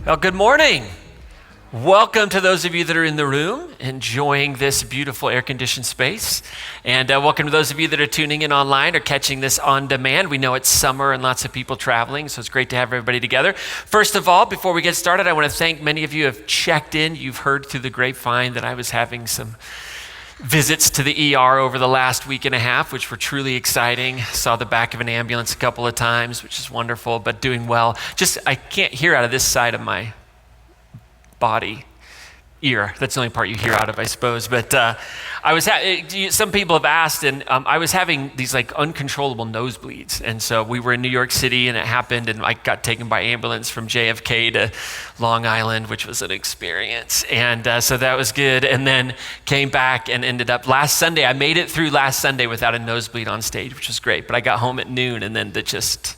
Well, good morning. Welcome to those of you that are in the room enjoying this beautiful air-conditioned space. And welcome to those of you that are tuning in online or catching this on demand. We know it's summer and lots of people traveling, so it's great to have everybody together. First of all, before we get started, I want to thank many of you who have checked in. You've heard through the grapevine that I was having some visits to the ER over the last week and a half, which were truly exciting. Saw the back of an ambulance a couple of times, which is wonderful, but doing well. I can't hear out of this side of my body. Ear. That's the only part you hear out of, I suppose. But some people have asked, and I was having these like uncontrollable nosebleeds. And so we were in New York City and it happened, and I got taken by ambulance from JFK to Long Island, which was an experience. And so that was good. And then came back and ended up last Sunday. I made it through last Sunday without a nosebleed on stage, which was great. But I got home at noon, and then it just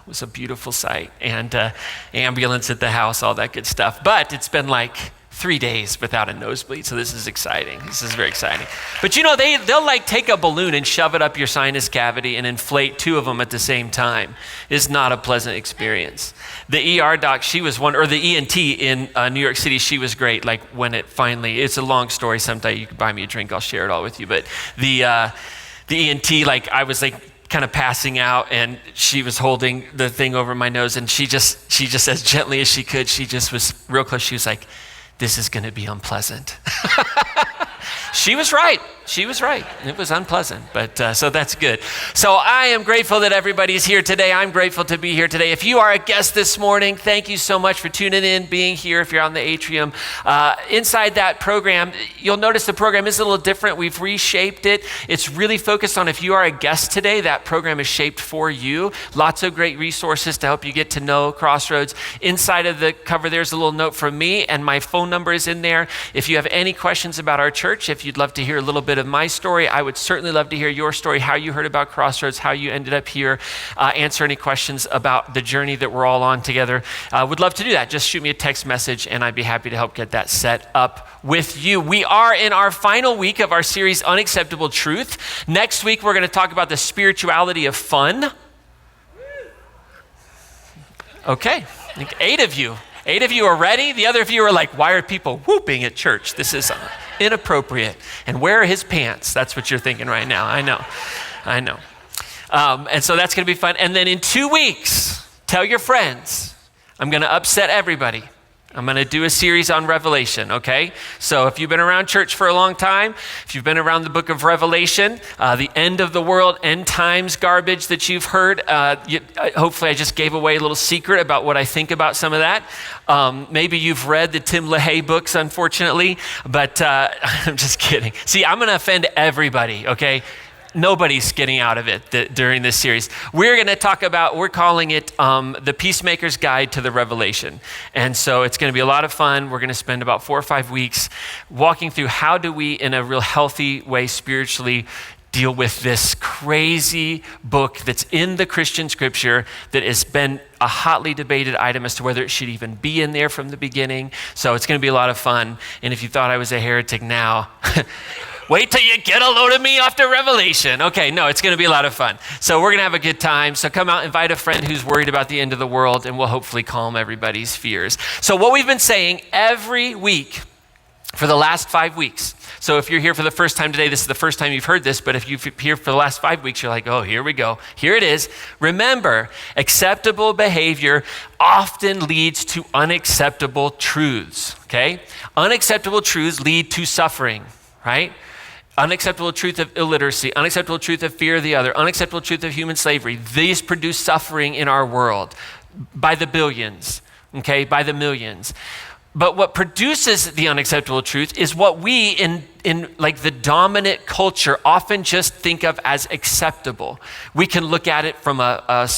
was a beautiful sight, and ambulance at the house, all that good stuff. But it's been like 3 days without a nosebleed, so this is exciting. This is very exciting. But you know, they'll like take a balloon and shove it up your sinus cavity and inflate two of them at the same time. It's not a pleasant experience. The ER doc, she was one, or the ENT in New York City, she was great. Like when it finally, it's a long story. Sometime you can buy me a drink, I'll share it all with you. But the ENT, like I was like kind of passing out, and she was holding the thing over my nose, and she just as gently as she could, she just was real close. She was like, "This is going to be unpleasant." She was right. She was right. It was unpleasant, but so that's good. So I am grateful that everybody's here today. I'm grateful to be here today. If you are a guest this morning, thank you so much for tuning in, being here. If you're on the atrium, inside that program, you'll notice the program is a little different. We've reshaped it. It's really focused on if you are a guest today, that program is shaped for you. Lots of great resources to help you get to know Crossroads. Inside of the cover, there's a little note from me, and my phone number is in there. If you have any questions about our church, if you'd love to hear a little bit of my story, I would certainly love to hear your story, how you heard about Crossroads, how you ended up here, answer any questions about the journey that we're all on together. Would love to do that. Just shoot me a text message and I'd be happy to help get that set up with you. We are in our final week of our series, Unacceptable Truth. Next week, we're going to talk about the spirituality of fun. Okay, I think 8 of you are ready. The other of you are like, why are people whooping at church? This is inappropriate. And where are his pants? That's what you're thinking right now. I know. And so that's going to be fun. And then in 2 weeks, tell your friends, I'm going to upset everybody. I'm going to do a series on Revelation, okay? So if you've been around church for a long time, if you've been around the book of Revelation, the end of the world, end times garbage that you've heard, hopefully I just gave away a little secret about what I think about some of that. Maybe you've read the Tim LaHaye books, unfortunately, but I'm just kidding. See, I'm going to offend everybody, okay? Nobody's getting out of it during this series. We're going to talk about, we're calling it the Peacemaker's Guide to the Revelation. And so it's going to be a lot of fun. We're going to spend about 4 or 5 weeks walking through how do we, in a real healthy way, spiritually deal with this crazy book that's in the Christian scripture that has been a hotly debated item as to whether it should even be in there from the beginning. So it's going to be a lot of fun. And if you thought I was a heretic now, wait till you get a load of me after Revelation. Okay, no, it's going to be a lot of fun. So we're going to have a good time. So come out, invite a friend who's worried about the end of the world, and we'll hopefully calm everybody's fears. So what we've been saying every week for the last 5 weeks. So if you're here for the first time today, this is the first time you've heard this, but if you're here for the last 5 weeks, you're like, oh, here we go. Here it is. Remember, acceptable behavior often leads to unacceptable truths, okay? Unacceptable truths lead to suffering, right? Unacceptable truth of illiteracy, unacceptable truth of fear of the other, unacceptable truth of human slavery. These produce suffering in our world by the billions, okay, by the millions. But what produces the unacceptable truth is what we in like the dominant culture often just think of as acceptable. We can look at it from a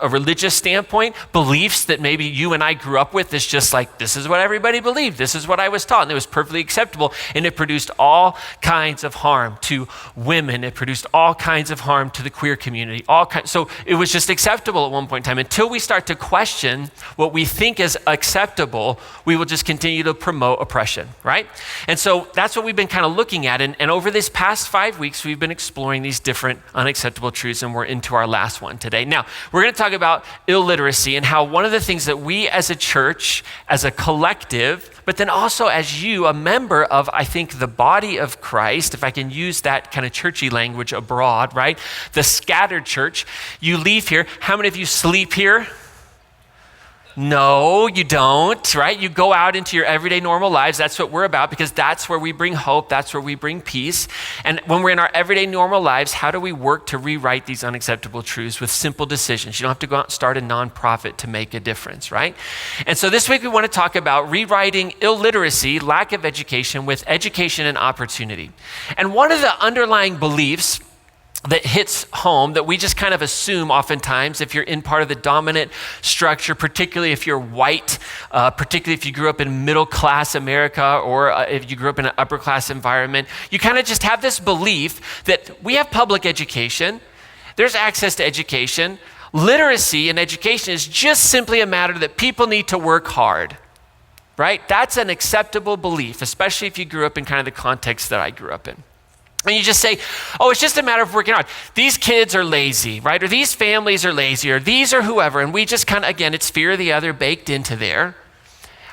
religious standpoint, beliefs that maybe you and I grew up with. It's just like, this is what everybody believed. This is what I was taught, and it was perfectly acceptable. And it produced all kinds of harm to women. It produced all kinds of harm to the queer community. So it was just acceptable at one point in time. Until we start to question what we think is acceptable, we will just continue to promote oppression, right? And so that's what we've been been kind of looking at. And over this past 5 weeks, we've been exploring these different unacceptable truths, and we're into our last one today. Now, we're going to talk about illiteracy and how one of the things that we as a church, as a collective, but then also as you, a member of, I think, the body of Christ, if I can use that kind of churchy language abroad, right? The scattered church, you leave here. How many of you sleep here? No, you don't, right? You go out into your everyday normal lives. That's what we're about, because that's where we bring hope. That's where we bring peace. And when we're in our everyday normal lives, how do we work to rewrite these unacceptable truths with simple decisions? You don't have to go out and start a nonprofit to make a difference, right? And so this week we want to talk about rewriting illiteracy, lack of education, with education and opportunity. And one of the underlying beliefs that hits home, that we just kind of assume oftentimes if you're in part of the dominant structure, particularly if you're white, particularly if you grew up in middle class America, or if you grew up in an upper class environment, you kind of just have this belief that we have public education, there's access to education, literacy and education is just simply a matter that people need to work hard, right? That's an acceptable belief, especially if you grew up in kind of the context that I grew up in. And you just say, oh, it's just a matter of working hard. These kids are lazy, right? Or these families are lazy, or these are whoever. And we just kind of, again, it's fear of the other baked into there.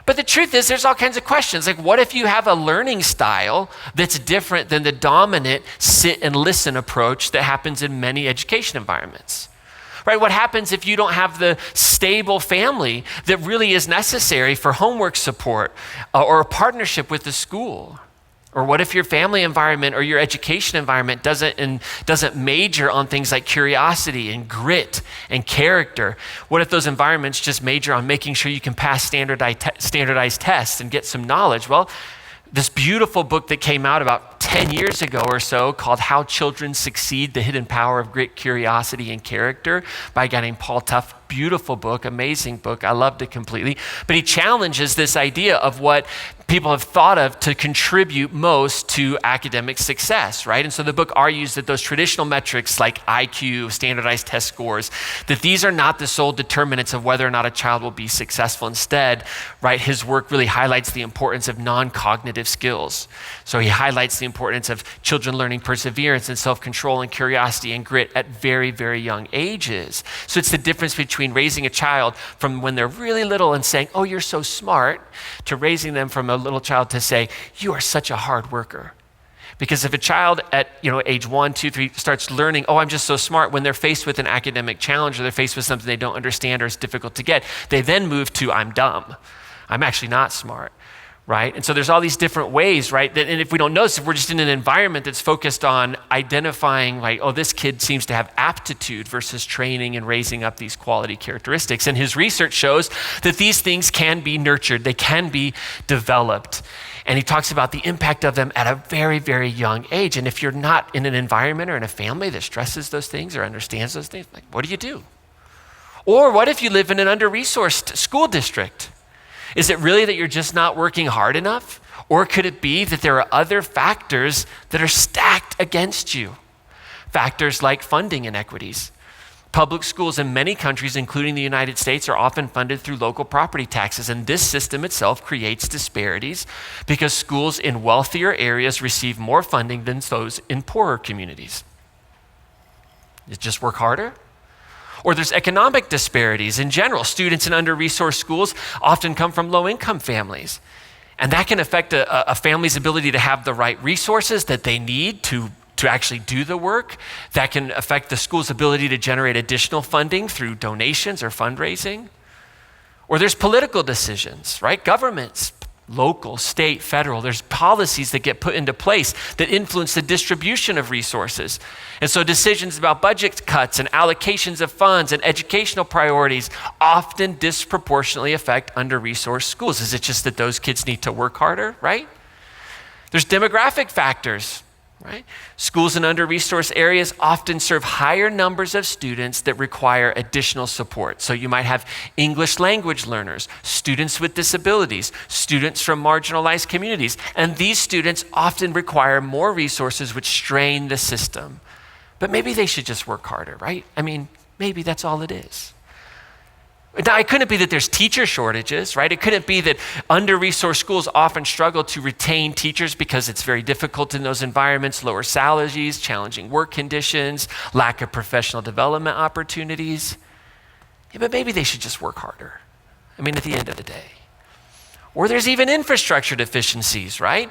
But the truth is, there's all kinds of questions. Like, what if you have a learning style that's different than the dominant sit and listen approach that happens in many education environments? Right? What happens if you don't have the stable family that really is necessary for homework support or a partnership with the school? Or what if your family environment or your education environment doesn't major on things like curiosity and grit and character? What if those environments just major on making sure you can pass standardized tests and get some knowledge? Well, this beautiful book that came out about 10 years ago or so called How Children Succeed, The Hidden Power of Grit, Curiosity, and Character by a guy named Paul Tough. Beautiful book, amazing book. I loved it completely. But he challenges this idea of what people have thought of to contribute most to academic success, right? And so the book argues that those traditional metrics like IQ, standardized test scores, that these are not the sole determinants of whether or not a child will be successful. Instead, right, his work really highlights the importance of non-cognitive skills. So he highlights the importance of children learning perseverance and self-control and curiosity and grit at very, very young ages. So it's the difference between raising a child from when they're really little and saying, oh, you're so smart, to raising them from a little child to say, you are such a hard worker. Because if a child at age 1, 2, 3 starts learning, oh, I'm just so smart, when they're faced with an academic challenge or they're faced with something they don't understand or is difficult to get, they then move to, I'm dumb. I'm actually not smart. Right? And so there's all these different ways, right? And if we don't notice, if we're just in an environment that's focused on identifying like, oh, this kid seems to have aptitude versus training and raising up these quality characteristics. And his research shows that these things can be nurtured. They can be developed. And he talks about the impact of them at a very, very young age. And if you're not in an environment or in a family that stresses those things or understands those things, like, what do you do? Or what if you live in an under-resourced school district? Is it really that you're just not working hard enough? Or could it be that there are other factors that are stacked against you? Factors like funding inequities. Public schools in many countries, including the United States, are often funded through local property taxes. And this system itself creates disparities because schools in wealthier areas receive more funding than those in poorer communities. You just work harder? Or there's economic disparities in general. Students in under-resourced schools often come from low-income families. And that can affect a family's ability to have the right resources that they need to actually do the work. That can affect the school's ability to generate additional funding through donations or fundraising. Or there's political decisions, right? Governments, local, state, federal, there's policies that get put into place that influence the distribution of resources. And so decisions about budget cuts and allocations of funds and educational priorities often disproportionately affect under-resourced schools. Is it just that those kids need to work harder, right? There's demographic factors. Right? Schools in under-resourced areas often serve higher numbers of students that require additional support. So you might have English language learners, students with disabilities, students from marginalized communities, and these students often require more resources which strain the system. But maybe they should just work harder, right? I mean, maybe that's all it is. Now, it couldn't be that there's teacher shortages, right? It couldn't be that under-resourced schools often struggle to retain teachers because it's very difficult in those environments, lower salaries, challenging work conditions, lack of professional development opportunities. Yeah, but maybe they should just work harder. I mean, at the end of the day. Or there's even infrastructure deficiencies, right?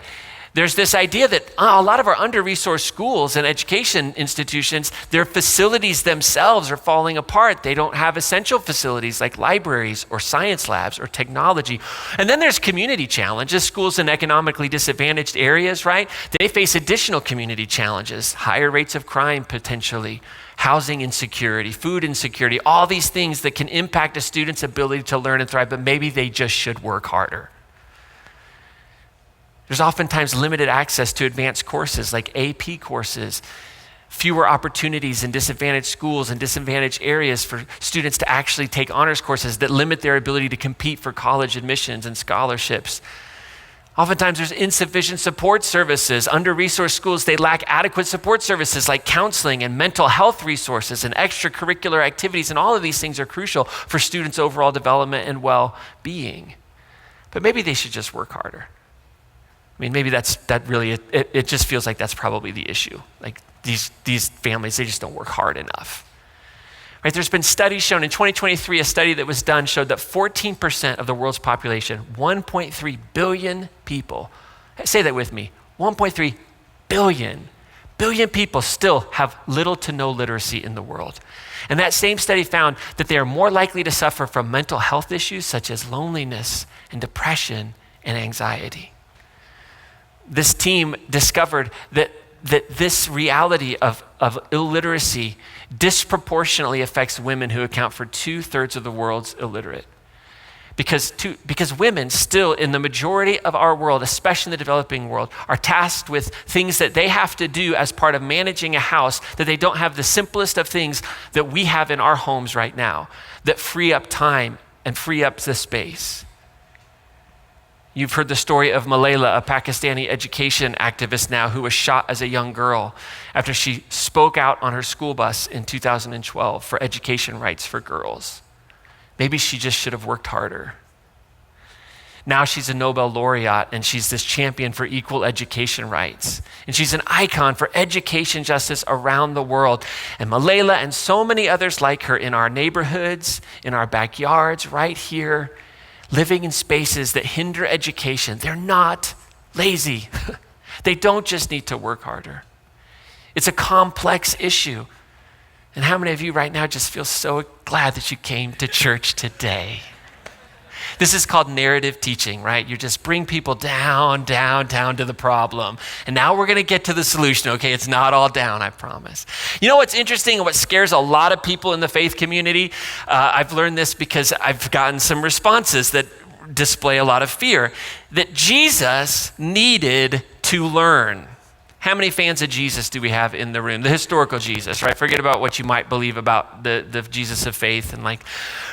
There's this idea that a lot of our under-resourced schools and education institutions, their facilities themselves are falling apart. They don't have essential facilities like libraries or science labs or technology. And then there's community challenges. Schools in economically disadvantaged areas, right? They face additional community challenges, higher rates of crime potentially, housing insecurity, food insecurity, all these things that can impact a student's ability to learn and thrive, but maybe they just should work harder. There's oftentimes limited access to advanced courses like AP courses, fewer opportunities in disadvantaged schools and disadvantaged areas for students to actually take honors courses that limit their ability to compete for college admissions and scholarships. Oftentimes there's insufficient support services. Under-resourced schools, they lack adequate support services like counseling and mental health resources and extracurricular activities, and all of these things are crucial for students' overall development and well-being. But maybe they should just work harder. I mean, maybe it just feels like that's probably the issue. Like these families, they just don't work hard enough. Right? There's been studies shown in 2023, a study that was done showed that 14% of the world's population, 1.3 billion people, say that with me, 1.3 billion people still have little to no literacy in the world. And that same study found that they are more likely to suffer from mental health issues such as loneliness and depression and anxiety. This team discovered that this reality of illiteracy disproportionately affects women who account for 2/3 of the world's illiterate. Because women still, in the majority of our world, especially in the developing world, are tasked with things that they have to do as part of managing a house that they don't have the simplest of things that we have in our homes right now that free up time and free up the space. You've heard the story of Malayla, a Pakistani education activist now who was shot as a young girl after she spoke out on her school bus in 2012 for education rights for girls. Maybe she just should have worked harder. Now she's a Nobel laureate and she's this champion for equal education rights. And she's an icon for education justice around the world. And Malayla and so many others like her in our neighborhoods, in our backyards, right here, living in spaces that hinder education. They're not lazy. They don't just need to work harder. It's a complex issue. And how many of you right now just feel so glad that you came to church today? This is called narrative teaching, right? You just bring people down to the problem. And now we're going to get to the solution, okay? It's not all down, I promise. You know what's interesting and what scares a lot of people in the faith community? I've learned this because I've gotten some responses that display a lot of fear, that Jesus needed to learn. How many fans of Jesus do we have in the room? The historical Jesus, right? Forget about what you might believe about the Jesus of faith and like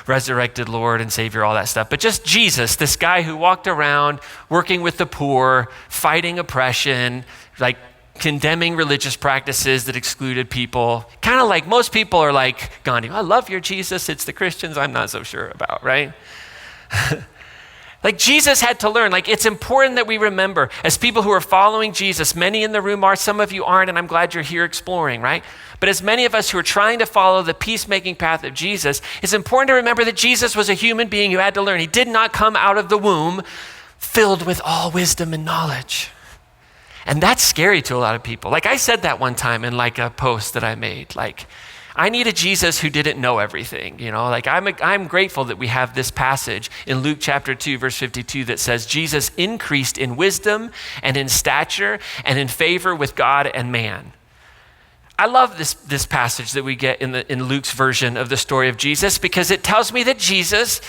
resurrected Lord and Savior, all that stuff. But just Jesus, this guy who walked around working with the poor, fighting oppression, like condemning religious practices that excluded people. Kind of like most people are like, Gandhi, I love your Jesus. It's the Christians I'm not so sure about, right? Like Jesus had to learn. Like it's important that we remember as people who are following Jesus, many in the room are, some of you aren't, and I'm glad you're here exploring, right? But as many of us who are trying to follow the peacemaking path of Jesus, it's important to remember that Jesus was a human being who had to learn. He did not come out of the womb filled with all wisdom and knowledge. And that's scary to a lot of people. Like I said that one time in like a post that I made, like, I need a Jesus who didn't know everything, you know? Like I'm grateful that we have this passage in Luke chapter 2, verse 52 that says, Jesus increased in wisdom and in stature and in favor with God and man. I love this passage that we get in Luke's version of the story of Jesus because it tells me that Jesus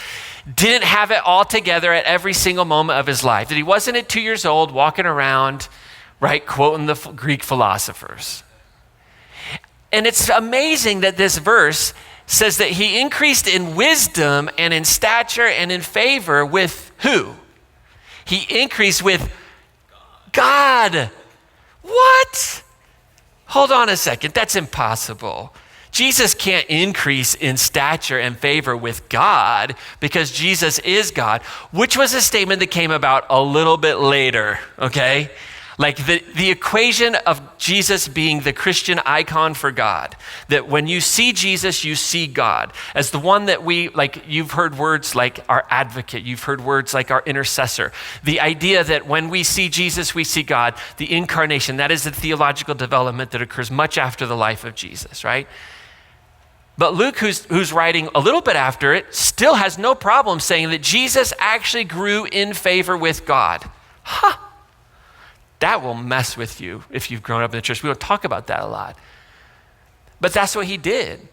didn't have it all together at every single moment of his life, that he wasn't at 2 years old walking around, right, quoting the Greek philosophers. And it's amazing that this verse says that he increased in wisdom and in stature and in favor with who? He increased with God. What? Hold on a second. That's impossible. Jesus can't increase in stature and favor with God because Jesus is God, which was a statement that came about a little bit later, okay? Like the equation of Jesus being the Christian icon for God, that when you see Jesus, you see God as the one that you've heard words like our advocate, you've heard words like our intercessor. The idea that when we see Jesus, we see God, the incarnation, that is the theological development that occurs much after the life of Jesus, right? But Luke, who's writing a little bit after it, still has no problem saying that Jesus actually grew in favor with God. That will mess with you if you've grown up in the church. We don't talk about that a lot. But that's what he did.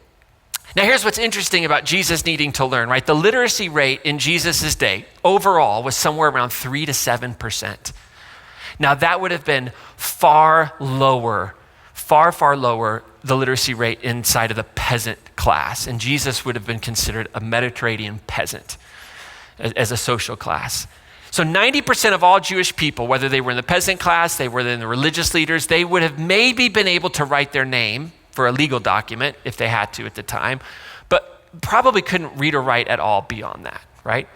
Now here's what's interesting about Jesus needing to learn, right? The literacy rate in Jesus' day overall was somewhere around 3 to 7%. Now that would have been far lower, the literacy rate inside of the peasant class. And Jesus would have been considered a Mediterranean peasant as a social class. So 90% of all Jewish people, whether they were in the peasant class, they were in the religious leaders, they would have maybe been able to write their name for a legal document if they had to at the time, but probably couldn't read or write at all beyond that, right?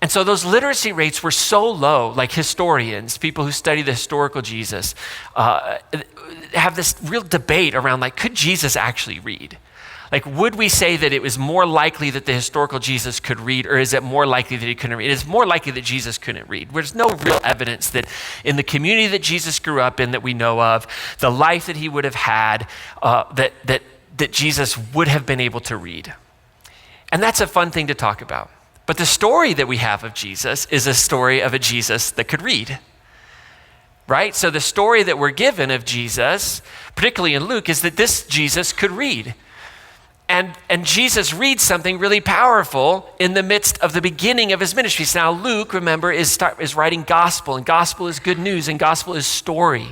And so those literacy rates were so low, like historians, people who study the historical Jesus, have this real debate around like, could Jesus actually read? Like, would we say that it was more likely that the historical Jesus could read, or is it more likely that he couldn't read? It is more likely that Jesus couldn't read. There's no real evidence that in the community that Jesus grew up in that we know of, the life that he would have had, that Jesus would have been able to read. And that's a fun thing to talk about. But the story that we have of Jesus is a story of a Jesus that could read, right? So the story that we're given of Jesus, particularly in Luke, is that this Jesus could read. And Jesus reads something really powerful in the midst of the beginning of his ministry. So now Luke, remember, is writing gospel, and gospel is good news, and gospel is story.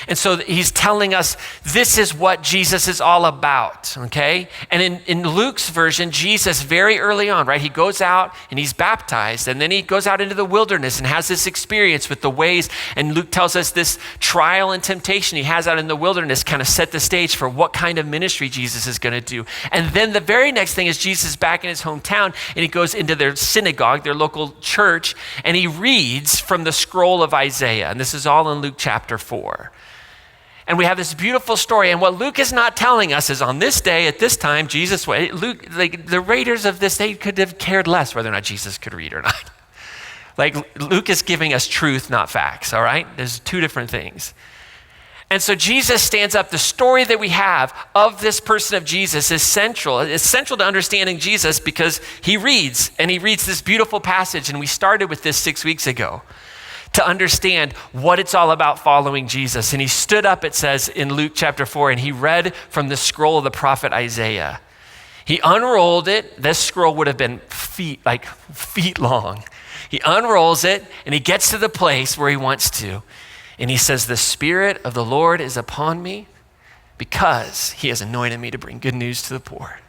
And so he's telling us this is what Jesus is all about, okay? And in Luke's version, Jesus very early on, right? He goes out and he's baptized, and then he goes out into the wilderness and has this experience with the ways, and Luke tells us this trial and temptation he has out in the wilderness kind of set the stage for what kind of ministry Jesus is going to do. And then the very next thing is Jesus back in his hometown, and he goes into their synagogue, their local church, and he reads from the scroll of Isaiah. And this is all in Luke chapter 4. And we have this beautiful story. And what Luke is not telling us is on this day, at this time, Luke, like the readers of this day could have cared less whether or not Jesus could read or not. Like Luke is giving us truth, not facts, all right? There's two different things. And so Jesus stands up. The story that we have of this person of Jesus is central. It's central to understanding Jesus because he reads, and he reads this beautiful passage. And we started with this 6 weeks ago, to understand what it's all about following Jesus. And he stood up, it says in Luke chapter 4, and he read from the scroll of the prophet Isaiah. He unrolled it. This scroll would have been feet long. He unrolls it, and he gets to the place where he wants to. And he says, "The Spirit of the Lord is upon me because he has anointed me to bring good news to the poor.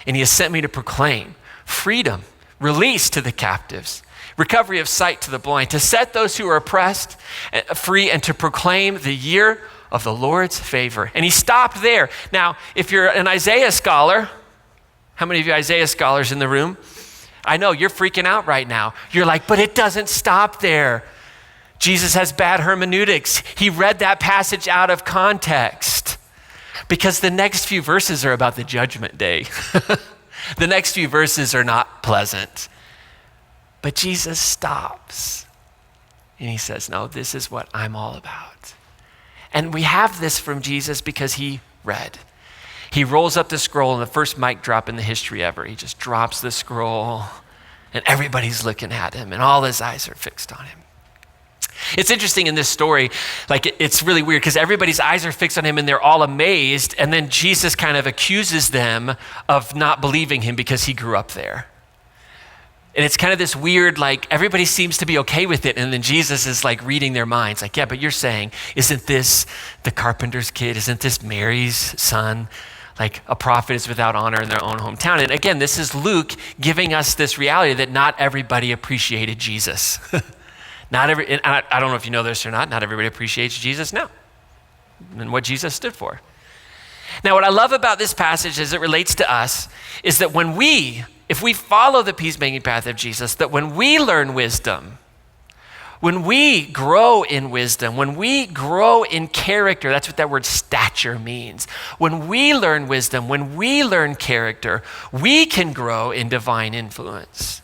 And he has sent me to proclaim freedom, release to the captives, recovery of sight to the blind, to set those who are oppressed free, and to proclaim the year of the Lord's favor." And he stopped there. Now, if you're an Isaiah scholar, how many of you Isaiah scholars in the room? I know you're freaking out right now. You're like, but it doesn't stop there. Jesus has bad hermeneutics. He read that passage out of context because the next few verses are about the judgment day. The next few verses are not pleasant. But Jesus stops and he says, no, this is what I'm all about. And we have this from Jesus because he read. He rolls up the scroll, and the first mic drop in the history ever. He just drops the scroll and everybody's looking at him and all his eyes are fixed on him. It's interesting in this story, it's really weird because everybody's eyes are fixed on him and they're all amazed. And then Jesus kind of accuses them of not believing him because he grew up there. And it's kind of this weird, everybody seems to be okay with it. And then Jesus is reading their minds. Yeah, but you're saying, isn't this the carpenter's kid? Isn't this Mary's son? A prophet is without honor in their own hometown. And again, this is Luke giving us this reality that not everybody appreciated Jesus. I don't know if you know this or not everybody appreciates Jesus now and what Jesus stood for. Now, what I love about this passage as it relates to us is that if we follow the peacemaking path of Jesus, that when we learn wisdom, when we grow in wisdom, when we grow in character, that's what that word stature means. When we learn wisdom, when we learn character, we can grow in divine influence.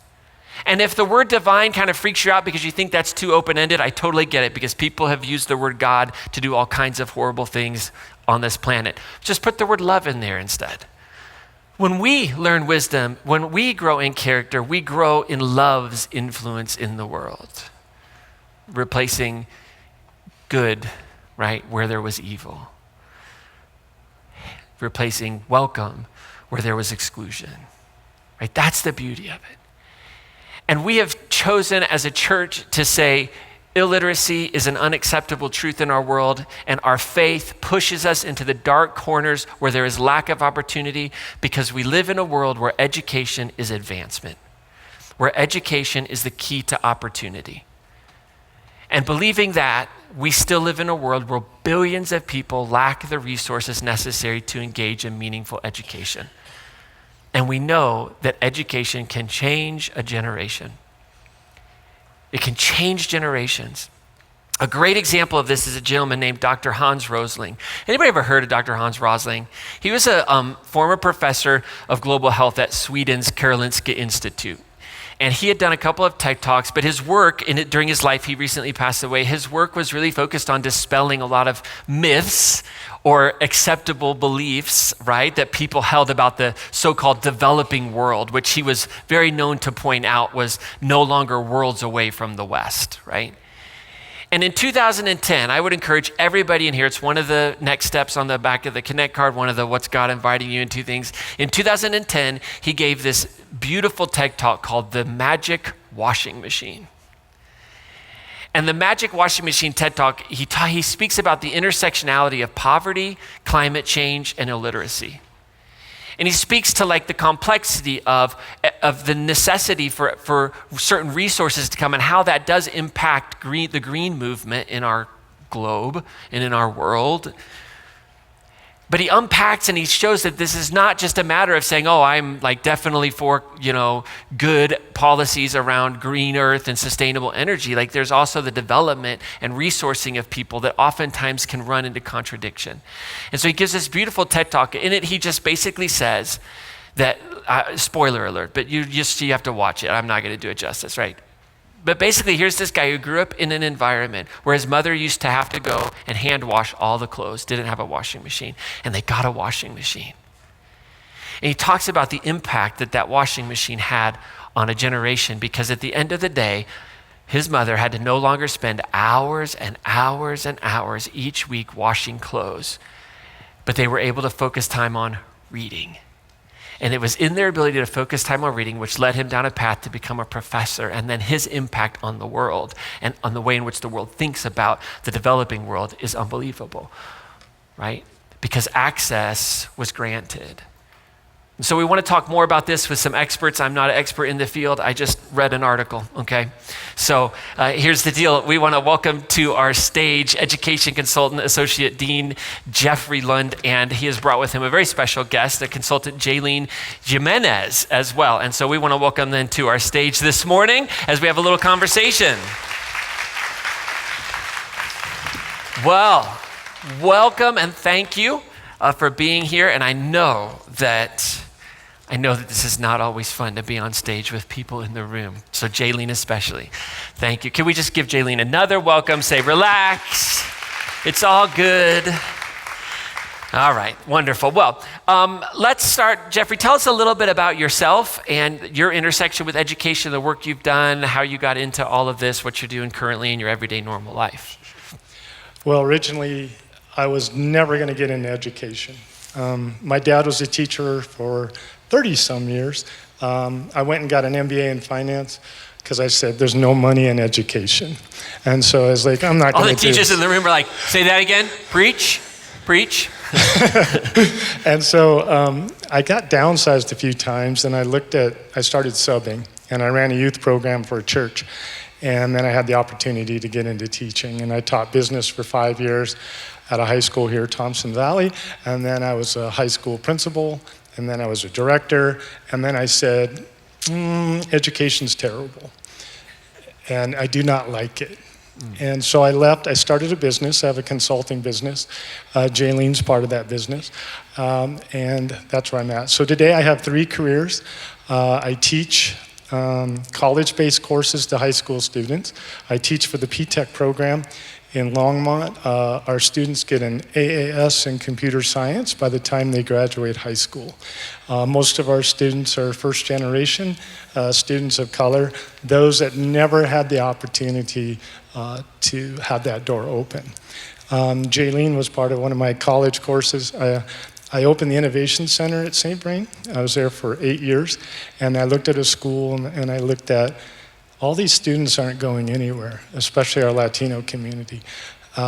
And if the word divine kind of freaks you out because you think that's too open-ended, I totally get it, because people have used the word God to do all kinds of horrible things on this planet. Just put the word love in there instead. When we learn wisdom, when we grow in character, we grow in love's influence in the world, replacing good, right, where there was evil, replacing welcome where there was exclusion, right? That's the beauty of it. And we have chosen as a church to say illiteracy is an unacceptable truth in our world, and our faith pushes us into the dark corners where there is lack of opportunity, because we live in a world where education is advancement, where education is the key to opportunity. And believing that, we still live in a world where billions of people lack the resources necessary to engage in meaningful education. And we know that education can change a generation. It can change generations. A great example of this is a gentleman named Dr. Hans Rosling. Anybody ever heard of Dr. Hans Rosling? He was a former professor of global health at Sweden's Karolinska Institute. And he had done a couple of TED Talks, but his work during his life, he recently passed away, his work was really focused on dispelling a lot of myths or acceptable beliefs, right, that people held about the so-called developing world, which he was very known to point out was no longer worlds away from the West, right? And in 2010, I would encourage everybody in here, it's one of the next steps on the back of the Connect card, one of the what's God inviting you into things. In 2010, he gave this beautiful TED Talk called The Magic Washing Machine. And the Magic Washing Machine TED Talk, he speaks about the intersectionality of poverty, climate change, and illiteracy. And he speaks to like the complexity of the necessity for certain resources to come and how that does impact the green movement in our globe and in our world. But he unpacks and he shows that this is not just a matter of saying, oh, I'm like definitely for, good policies around green earth and sustainable energy. Like there's also the development and resourcing of people that oftentimes can run into contradiction. And so he gives this beautiful TED Talk. In it, he just basically says that, spoiler alert, but you have to watch it. I'm not going to do it justice, right? But basically, here's this guy who grew up in an environment where his mother used to have to go and hand wash all the clothes, didn't have a washing machine, and they got a washing machine. And he talks about the impact that washing machine had on a generation, because at the end of the day, his mother had to no longer spend hours and hours and hours each week washing clothes, but they were able to focus time on reading. And it was in their ability to focus time on reading which led him down a path to become a professor, and then his impact on the world and on the way in which the world thinks about the developing world is unbelievable, right? Because access was granted. And so we want to talk more about this with some experts. I'm not an expert in the field. I just read an article, okay? So here's the deal. We want to welcome to our stage Education Consultant Associate Dean Jeffrey Lund, and he has brought with him a very special guest, the consultant Jaylene Jimenez as well. And so we want to welcome them to our stage this morning as we have a little conversation. Well, welcome and thank you for being here. And I know that this is not always fun to be on stage with people in the room. So Jaylene especially, thank you. Can we just give Jaylene another welcome? Say, relax. It's all good. All right, wonderful. Well, let's start. Jeffrey, tell us a little bit about yourself and your intersection with education, the work you've done, how you got into all of this, what you're doing currently in your everyday normal life. Well, originally, I was never going to get into education. My dad was a teacher for 30-some years. I went and got an MBA in finance because I said, there's no money in education. And so I was like, I'm not going to do All the teachers in the room are like, say that again, preach. And so I got downsized a few times, and I started subbing, and I ran a youth program for a church. And then I had the opportunity to get into teaching, and I taught business for 5 years at a high school here, Thompson Valley, and then I was a high school principal, and then I was a director, and then I said, education's terrible, and I do not like it. And so I left. I started a business. I have a consulting business. Jaylene's part of that business. And that's where I'm at. So today I have 3 careers. I teach college-based courses to high school students. I teach for the P-Tech program in Longmont. Our students get an AAS in computer science by the time they graduate high school. Most of our students are first generation students of color, those that never had the opportunity to have that door open. Jaylene was part of one of my college courses. I opened the Innovation Center at St. Vrain. I was there for 8 years, and I looked at a school and I looked at all these students aren't going anywhere, especially our Latino community.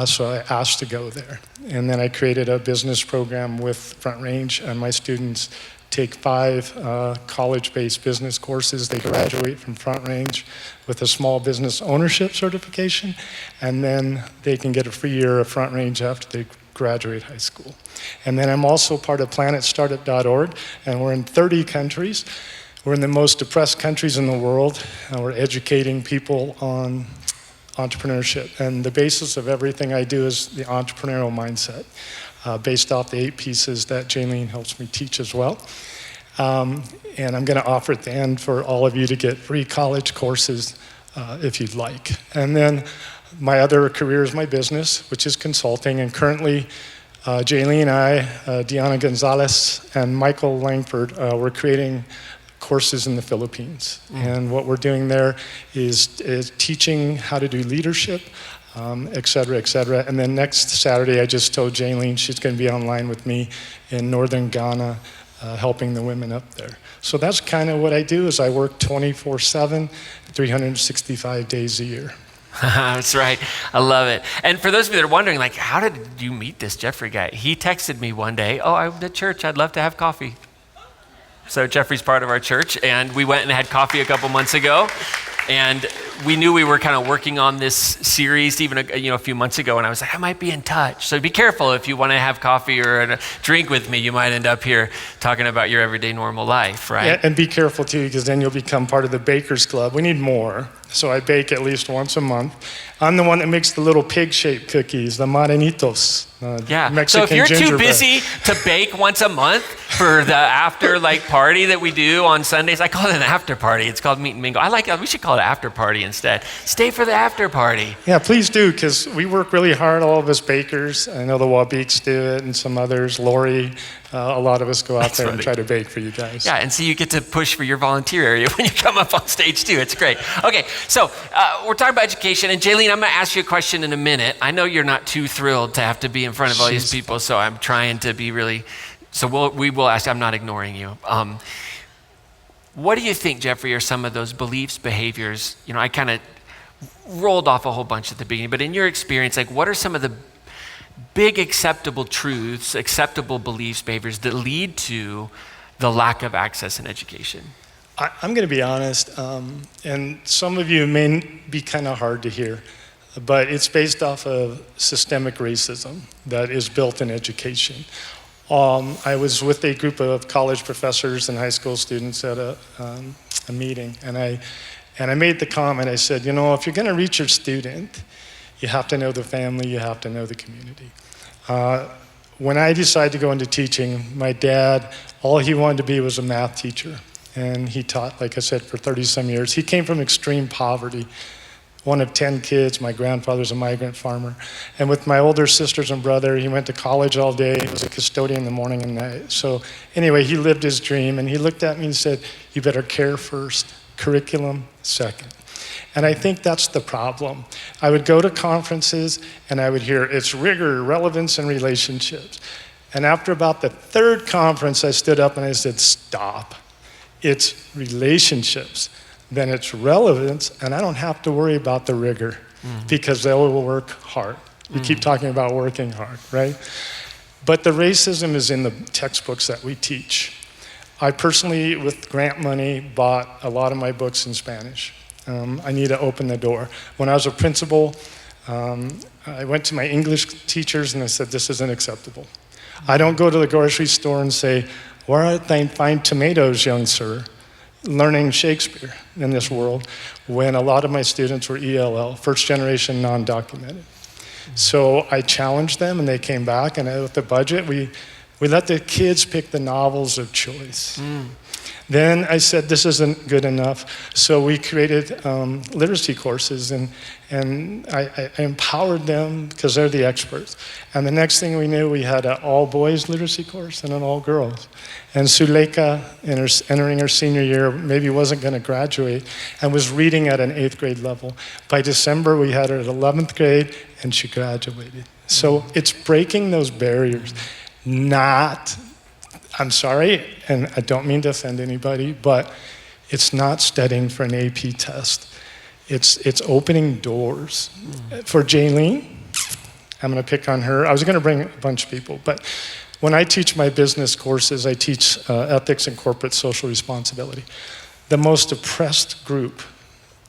So I asked to go there. And then I created a business program with Front Range, and my students take 5 college-based business courses. They graduate from Front Range with a small business ownership certification, and then they can get a free year of Front Range after they graduate high school. And then I'm also part of planetstartup.org, and we're in 30 countries. We're in the most depressed countries in the world, and we're educating people on entrepreneurship. And the basis of everything I do is the entrepreneurial mindset, based off the 8 pieces that Jaylene helps me teach as well. And I'm gonna offer at the end for all of you to get free college courses if you'd like. And then my other career is my business, which is consulting, and currently Jaylene and I, Diana Gonzalez and Michael Langford, we're creating courses in the Philippines. And what we're doing there is teaching how to do leadership, et cetera, et cetera. And then next Saturday, I just told Jaylene she's going to be online with me in northern Ghana, helping the women up there. So that's kind of what I do, is I work 24/7, 365 days a year. That's right. I love it. And for those of you that are wondering, like, how did you meet this Jeffrey guy? He texted me one day, I'm at church, I'd love to have coffee. So Jeffrey's part of our church, and we went and had coffee a couple months ago, and we knew we were kind of working on this series even a few months ago, and I was like, I might be in touch. So be careful if you want to have coffee or a drink with me, you might end up here talking about your everyday normal life, right? Yeah, and be careful too, because then you'll become part of the Bakers Club. We need more. So I bake at least once a month. I'm the one that makes the little pig-shaped cookies, the marenitos. Mexican so if you're too gingerbread. busy to bake once a month for the after party that we do on Sundays, I call it an after party. It's called Meet and Mingle. We should call it after party instead. Stay for the after party. Yeah, please do, because we work really hard, all of us bakers. I know the Wabiks do it and some others, Lori, a lot of us go out there and try to bake for you guys. Yeah, and so you get to push for your volunteer area when you come up on stage too. It's great. Okay, so we're talking about education, and Jaylene, I'm going to ask you a question in a minute. I know you're not too thrilled to have to be in front of all these people, so I'm trying to be really, we will ask, I'm not ignoring you. What do you think, Jeffrey, are some of those beliefs, behaviors? I kind of rolled off a whole bunch at the beginning, but in your experience, what are some of the big acceptable truths, acceptable beliefs, behaviors that lead to the lack of access in education? I'm going to be honest, and some of you may be kind of hard to hear, but it's based off of systemic racism that is built in education. I was with a group of college professors and high school students at a meeting, and I made the comment, I said, if you're going to reach your student, you have to know the family, you have to know the community. When I decided to go into teaching, my dad, all he wanted to be was a math teacher. And he taught, like I said, for 30-some years. He came from extreme poverty. One of 10 kids, my grandfather's a migrant farmer. And with my older sisters and brother, he went to college all day. He was a custodian in the morning and night. So anyway, he lived his dream, and he looked at me and said, you better care first, curriculum second. And I think that's the problem. I would go to conferences and I would hear it's rigor, relevance, and relationships. And after about the 3rd conference, I stood up and I said, stop. It's relationships, then it's relevance, and I don't have to worry about the rigor because they will work hard. You keep talking about working hard, right? But the racism is in the textbooks that we teach. I personally, with grant money, bought a lot of my books in Spanish. I need to open the door. When I was a principal, I went to my English teachers and I said, this isn't acceptable. I don't go to the grocery store and say, where are thy fine tomatoes, young sir? Learning Shakespeare in this world, when a lot of my students were ELL, first generation non-documented. So I challenged them and they came back, and with the budget, we let the kids pick the novels of choice. Then I said, this isn't good enough. So we created literacy courses, and I empowered them because they're the experts. And the next thing we knew, we had an all-boys literacy course and an all-girls. And Suleika, entering her senior year, maybe wasn't going to graduate and was reading at an 8th grade level. By December, we had her at 11th grade, and she graduated. So it's breaking those barriers. I'm sorry, and I don't mean to offend anybody, but it's not studying for an AP test. It's opening doors. For Jaylene, I'm going to pick on her. I was going to bring a bunch of people, but when I teach my business courses, I teach ethics and corporate social responsibility. The most oppressed group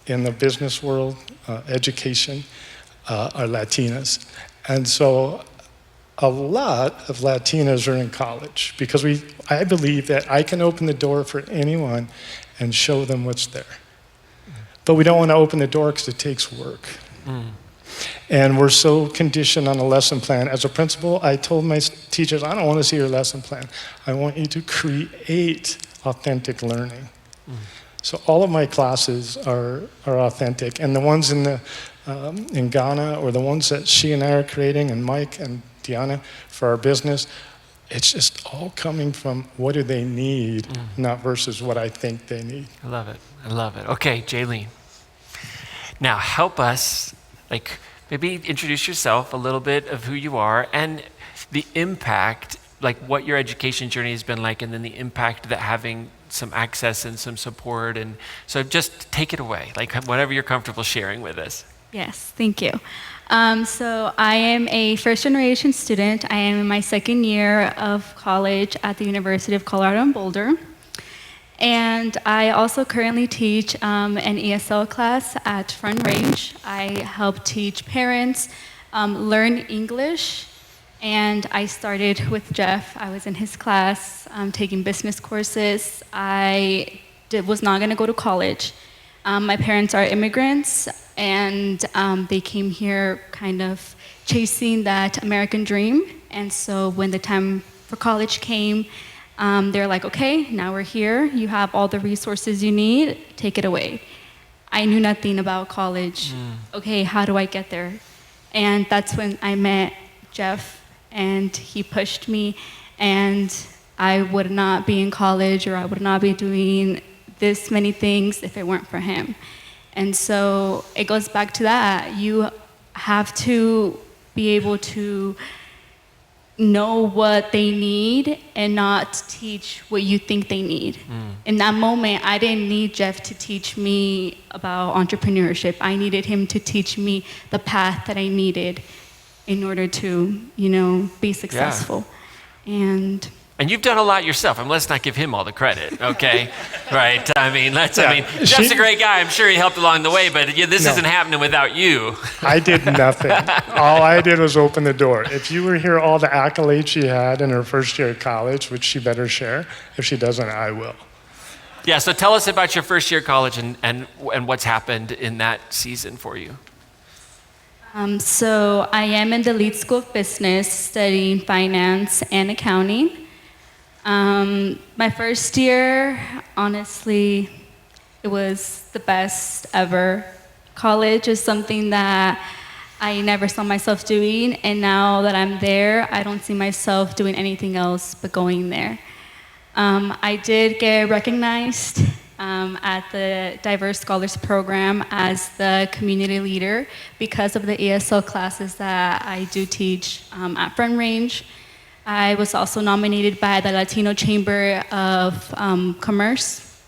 in the business world, education, are Latinas. And so a lot of Latinas are in college because I believe that I can open the door for anyone and show them what's there. But we don't want to open the door because it takes work. And we're so conditioned on a lesson plan. As a principal, I told my teachers, I don't want to see your lesson plan. I want you to create authentic learning. So all of my classes are authentic. And the ones in Ghana, or the ones that she and I are creating, and Mike and Diana for our business, it's just all coming from what do they need, not versus what I think they need. I love it. I love it. Okay, Jaylene. Now help us, maybe introduce yourself, a little bit of who you are, and the impact, what your education journey has been like, and then the impact that having some access and some support. And so just take it away, whatever you're comfortable sharing with us. Yes, thank you. So I am a first-generation student. I am in my second year of college at the University of Colorado in Boulder. And I also currently teach an ESL class at Front Range. I help teach parents learn English. And I started with Jeff. I was in his class taking business courses. I was not going to go to college. My parents are immigrants, and they came here kind of chasing that American dream. And so when the time for college came, they're like, okay, now we're here. You have all the resources you need. Take it away. I knew nothing about college. Okay, how do I get there? And that's when I met Jeff, and he pushed me, and I would not be in college, or I would not be doing this many things if it weren't for him. And so it goes back to that. You have to be able to know what they need and not teach what you think they need. In that moment, I didn't need Jeff to teach me about entrepreneurship. I needed him to teach me the path that I needed in order to, be successful. Yeah. And you've done a lot yourself. Let's not give him all the credit, okay? Right? Jeff's a great guy. I'm sure he helped along the way, but this isn't happening without you. I did nothing. All I did was open the door. If you were here, all the accolades she had in her first year of college, which she better share. If she doesn't, I will. Yeah, so tell us about your first year of college and what's happened in that season for you. So I am in the Leeds School of Business studying finance and accounting. My first year, honestly, it was the best ever. College is something that I never saw myself doing, and now that I'm there, I don't see myself doing anything else but going there. I did get recognized at the Diverse Scholars Program as the community leader because of the ESL classes that I do teach at Front Range. I was also nominated by the Latino Chamber of Commerce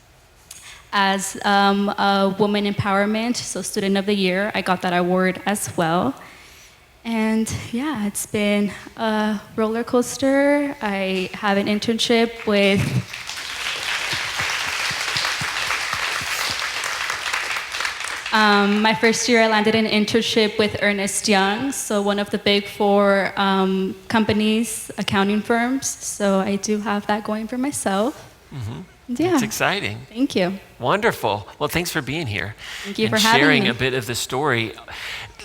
as a Woman Empowerment, so Student of the Year. I got that award as well. And yeah, it's been a roller coaster. I have an internship with My first year, I landed an internship with Ernst Young, so one of the big four companies, accounting firms. So I do have that going for myself. Yeah. It's exciting. Thank you. Wonderful. Well, thanks for being here. Thank you and for having sharing me. a bit of the story.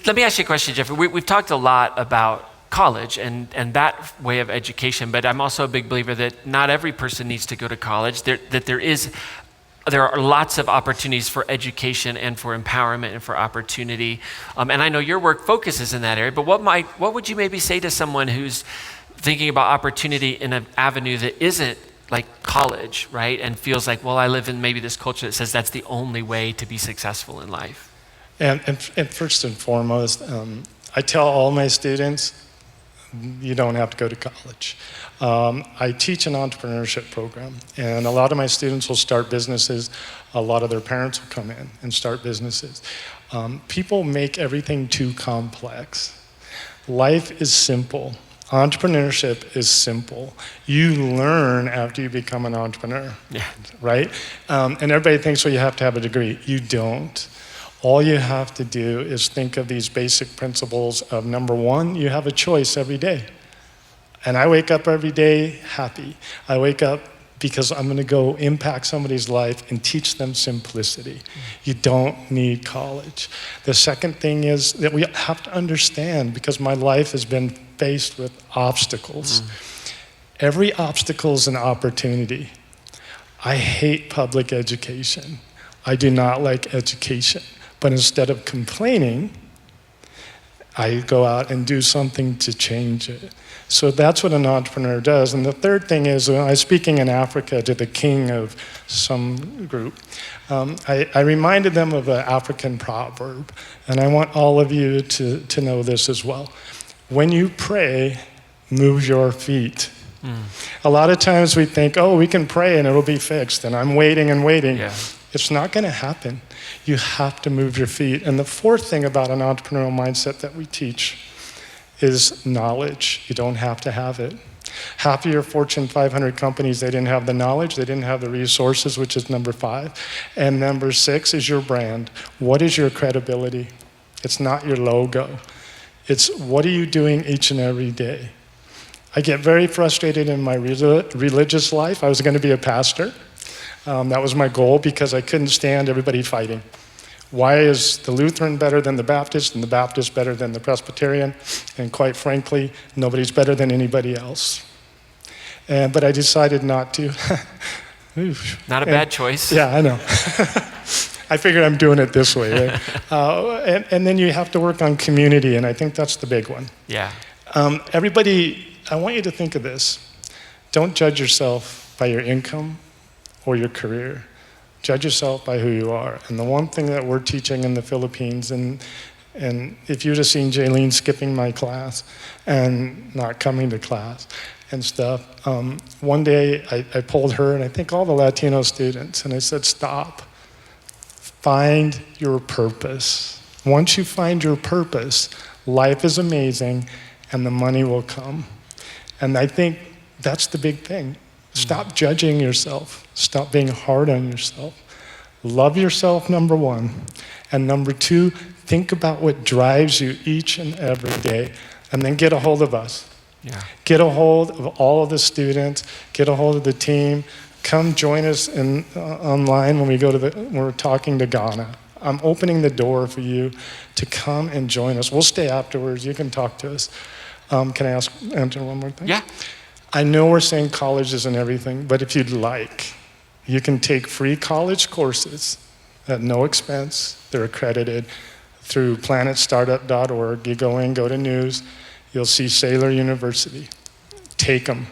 Let me ask you a question, Jeffrey. We've talked a lot about college and that way of education, but I'm also a big believer that not every person needs to go to college. There are lots of opportunities for education and for empowerment and for opportunity. And I know your work focuses in that area, but what would you maybe say to someone who's thinking about opportunity in an avenue that isn't like college, right? And feels like, well, I live in maybe this culture that says that's the only way to be successful in life. And first and foremost, I tell all my students, you don't have to go to college. I teach an entrepreneurship program, and a lot of my students will start businesses. A lot of their parents will come in and start businesses. People make everything too complex. Life is simple. Entrepreneurship is simple. You learn after you become an entrepreneur, right? And everybody thinks, well, you have to have a degree. You don't. All you have to do is think of these basic principles of, number one, you have a choice every day. And I wake up every day happy. I wake up because I'm going to go impact somebody's life and teach them simplicity. You don't need college. The second thing is that we have to understand, because my life has been faced with obstacles. Every obstacle is an opportunity. I hate public education. I do not like education. But instead of complaining, I go out and do something to change it. So that's what an entrepreneur does. And the third thing is, when I was speaking in Africa to the king of some group, I reminded them of an African proverb. And I want all of you to know this as well. When you pray, move your feet. A lot of times we think, oh, we can pray and it'll be fixed, and I'm waiting and waiting. Yeah. It's not going to happen. You have to move your feet. And the fourth thing about an entrepreneurial mindset that we teach is knowledge. You don't have to have it. Half of your Fortune 500 companies, they didn't have the knowledge, they didn't have the resources, which is number 5. And number 6 is your brand. What is your credibility? It's not your logo. It's what are you doing each and every day? I get very frustrated in my religious life. I was going to be a pastor. That was my goal because I couldn't stand everybody fighting. Why is the Lutheran better than the Baptist and the Baptist better than the Presbyterian? And quite frankly, nobody's better than anybody else. But I decided not to. Not a bad choice. Yeah, I know. I figured I'm doing it this way. Right? And then you have to work on community, and I think that's the big one. Yeah. Everybody, I want you to think of this. Don't judge yourself by your income or your career. Judge yourself by who you are. And the one thing that we're teaching in the Philippines, and if you'd have seen Jaylene skipping my class and not coming to class and stuff, one day I pulled her and I think all the Latino students, and I said, stop. Find your purpose. Once you find your purpose, life is amazing and the money will come. And I think that's the big thing. Stop judging yourself. Stop being hard on yourself. Love yourself, number 1. And number 2, think about what drives you each and every day. And then get a hold of us. Yeah. Get a hold of all of the students. Get a hold of the team. Come join us online when we're talking to Ghana. I'm opening the door for you to come and join us. We'll stay afterwards. You can talk to us. Can I answer one more thing? Yeah. I know we're saying college isn't everything, but if you'd like, you can take free college courses at no expense. They're accredited through planetstartup.org. You go to news, you'll see Saylor University. Take them.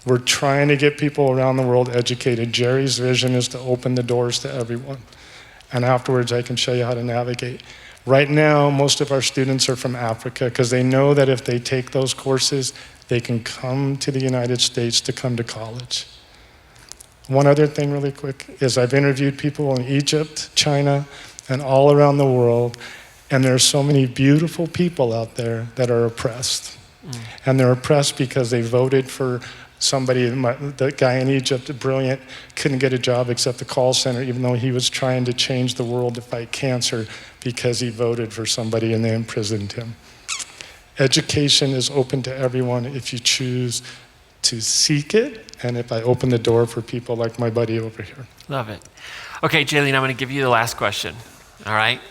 We're trying to get people around the world educated. Jerry's vision is to open the doors to everyone. And afterwards, I can show you how to navigate. Right now, most of our students are from Africa because they know that if they take those courses, they can come to the United States to come to college. One other thing really quick is I've interviewed people in Egypt, China, and all around the world, and there are so many beautiful people out there that are oppressed. And they're oppressed because they voted for The guy in Egypt, brilliant, couldn't get a job except the call center, even though he was trying to change the world to fight cancer because he voted for somebody and they imprisoned him. Education is open to everyone if you choose to seek it, and if I open the door for people like my buddy over here. Love it. Okay, Jaylene, I'm going to give you the last question, all right?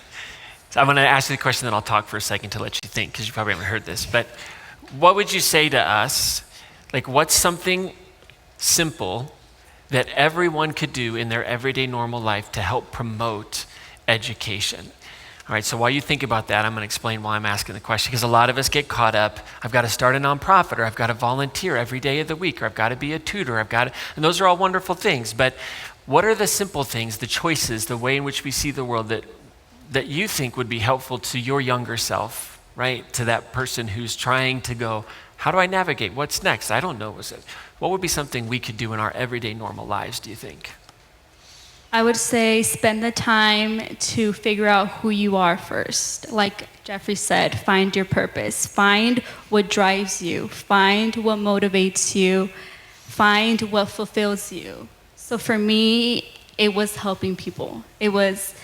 So I'm going to ask you the question, then I'll talk for a second to let you think, because you probably haven't heard this. But what would you say to us? Like, what's something simple that everyone could do in their everyday normal life to help promote education? All right, so while you think about that, I'm going to explain why I'm asking the question, because a lot of us get caught up, I've got to start a nonprofit, or I've got to volunteer every day of the week, or I've got to be a tutor, and those are all wonderful things, but what are the simple things, the choices, the way in which we see the world that you think would be helpful to your younger self, right? To that person who's trying to go, how do I navigate? What's next? I don't know. What would be something we could do in our everyday normal lives, do you think? I would say spend the time to figure out who you are first. Like Jeffrey said, find your purpose. Find what drives you. Find what motivates you. Find what fulfills you. So for me, it was helping people. It was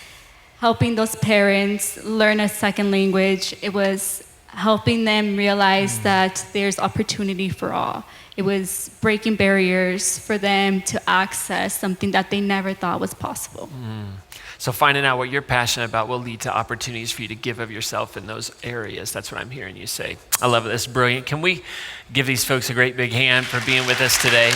helping those parents learn a second language. It was helping them realize that there's opportunity for all. It was breaking barriers for them to access something that they never thought was possible. So finding out what you're passionate about will lead to opportunities for you to give of yourself in those areas. That's what I'm hearing you say. I love it. That's brilliant. Can we give these folks a great big hand for being with us today?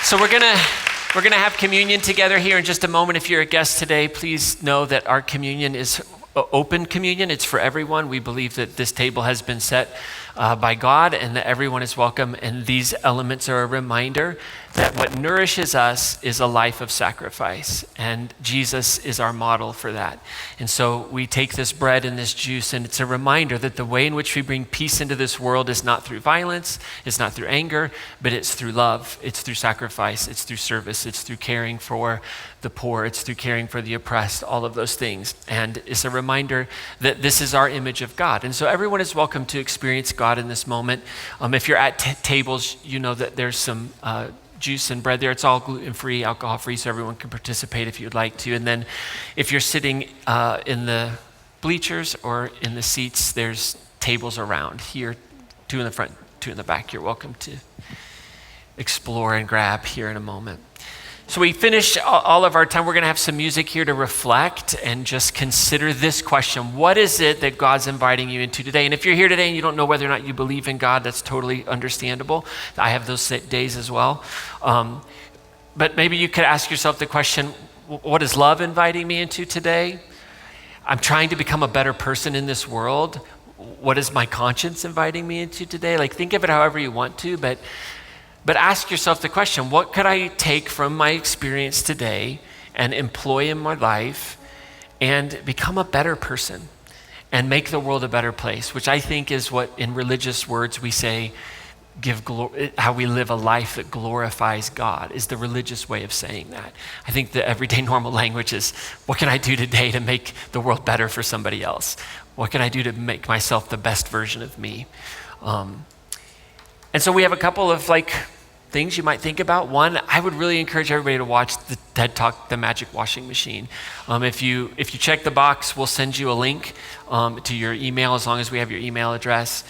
So we're gonna have communion together here in just a moment. If you're a guest today, please know that our communion is open communion. It's for everyone. We believe that this table has been set by God and that everyone is welcome. And these elements are a reminder that what nourishes us is a life of sacrifice. And Jesus is our model for that. And so we take this bread and this juice, and it's a reminder that the way in which we bring peace into this world is not through violence, it's not through anger, but it's through love, it's through sacrifice, it's through service, it's through caring for the poor, it's through caring for the oppressed, all of those things. And it's a reminder that this is our image of God. And so everyone is welcome to experience God in this moment. If you're at tables, you know that there's some juice and bread there. It's all gluten-free, alcohol-free, so everyone can participate if you'd like to. And then if you're sitting in the bleachers or in the seats, there's tables around here, 2 in the front, 2 in the back. You're welcome to explore and grab here in a moment. So we finish all of our time. We're going to have some music here to reflect and just consider this question. What is it that God's inviting you into today? And if you're here today and you don't know whether or not you believe in God, that's totally understandable. I have those days as well. But maybe you could ask yourself the question, what is love inviting me into today? I'm trying to become a better person in this world. What is my conscience inviting me into today? Like, think of it however you want to, but ask yourself the question, what could I take from my experience today and employ in my life and become a better person and make the world a better place, which I think is what in religious words we say, how we live a life that glorifies God is the religious way of saying that. I think the everyday normal language is, what can I do today to make the world better for somebody else? What can I do to make myself the best version of me? And so we have a couple of things you might think about. One, I would really encourage everybody to watch the TED Talk, The Magic Washing Machine. If you check the box, we'll send you a link to your email as long as we have your email address.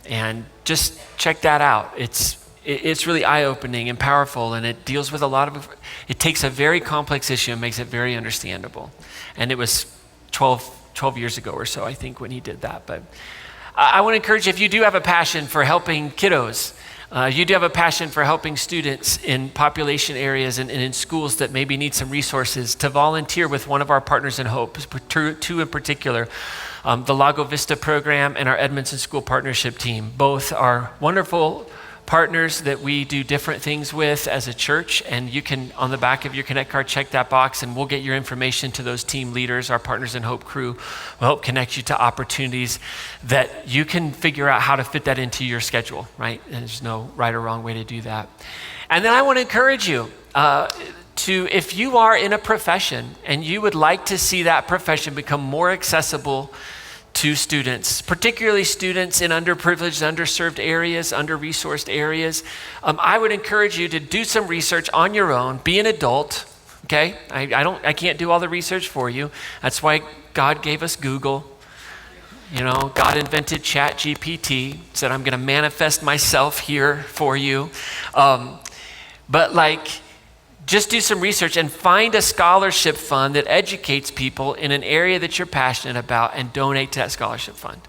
And just check that out. It's really eye-opening and powerful, and it deals with it takes a very complex issue and makes it very understandable. And it was 12 years ago or so, I think, when he did that. But I want to encourage you, if you do have a passion for helping kiddos, you do have a passion for helping students in population areas and in schools that maybe need some resources, to volunteer with one of our partners in Hope, 2 in particular, the Lago Vista program and our Edmondson School Partnership team. Both are wonderful partners that we do different things with as a church, and you can, on the back of your Connect card, check that box and we'll get your information to those team leaders. Our Partners in Hope crew will help connect you to opportunities that you can figure out how to fit that into your schedule, right? And there's no right or wrong way to do that. And then I want to encourage you if you are in a profession and you would like to see that profession become more accessible to students, particularly students in underprivileged, underserved areas, under-resourced areas. I would encourage you to do some research on your own, be an adult, okay? I can't do all the research for you. That's why God gave us Google. You know, God invented ChatGPT, said, I'm gonna manifest myself here for you. But just do some research and find a scholarship fund that educates people in an area that you're passionate about and donate to that scholarship fund.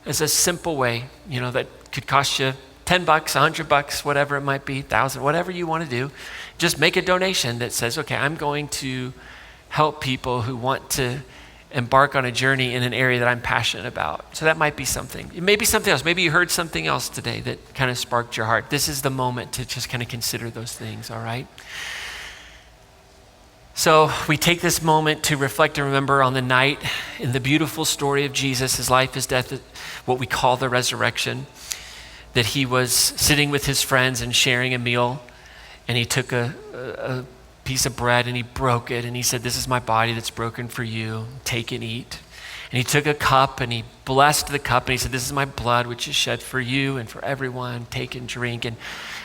It's a simple way, that could cost you $10, $100, whatever it might be, 1,000, whatever you want to do. Just make a donation that says, okay, I'm going to help people who want to embark on a journey in an area that I'm passionate about. So that might be something. It may be something else. Maybe you heard something else today that kind of sparked your heart. This is the moment to just kind of consider those things, all right? So we take this moment to reflect and remember on the night in the beautiful story of Jesus, his life, his death, what we call the resurrection, that he was sitting with his friends and sharing a meal, and he took a piece of bread and he broke it and he said, this is my body that's broken for you, take and eat. And he took a cup and he blessed the cup and he said, this is my blood which is shed for you and for everyone, take and drink. And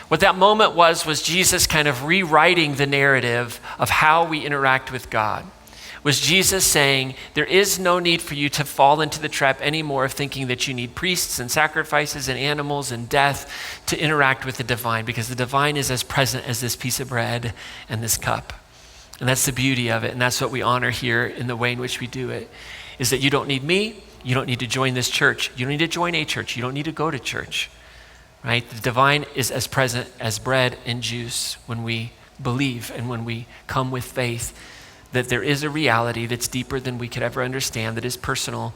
what that moment was Jesus kind of rewriting the narrative of how we interact with God. Was Jesus saying, there is no need for you to fall into the trap anymore of thinking that you need priests and sacrifices and animals and death to interact with the divine, because the divine is as present as this piece of bread and this cup. And that's the beauty of it, and that's what we honor here in the way in which we do it, is that you don't need me, you don't need to join this church, you don't need to join a church, you don't need to go to church, right? The divine is as present as bread and juice when we believe and when we come with faith that there is a reality that's deeper than we could ever understand, that is personal,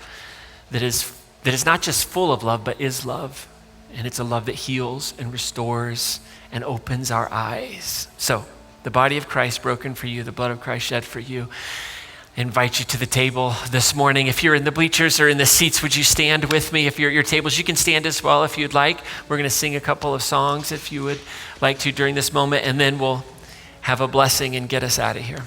that is not just full of love, but is love. And it's a love that heals and restores and opens our eyes. So the body of Christ broken for you, the blood of Christ shed for you. I invite you to the table this morning. If you're in the bleachers or in the seats, would you stand with me? If you're at your tables, you can stand as well if you'd like. We're going to sing a couple of songs if you would like to during this moment, and then we'll have a blessing and get us out of here.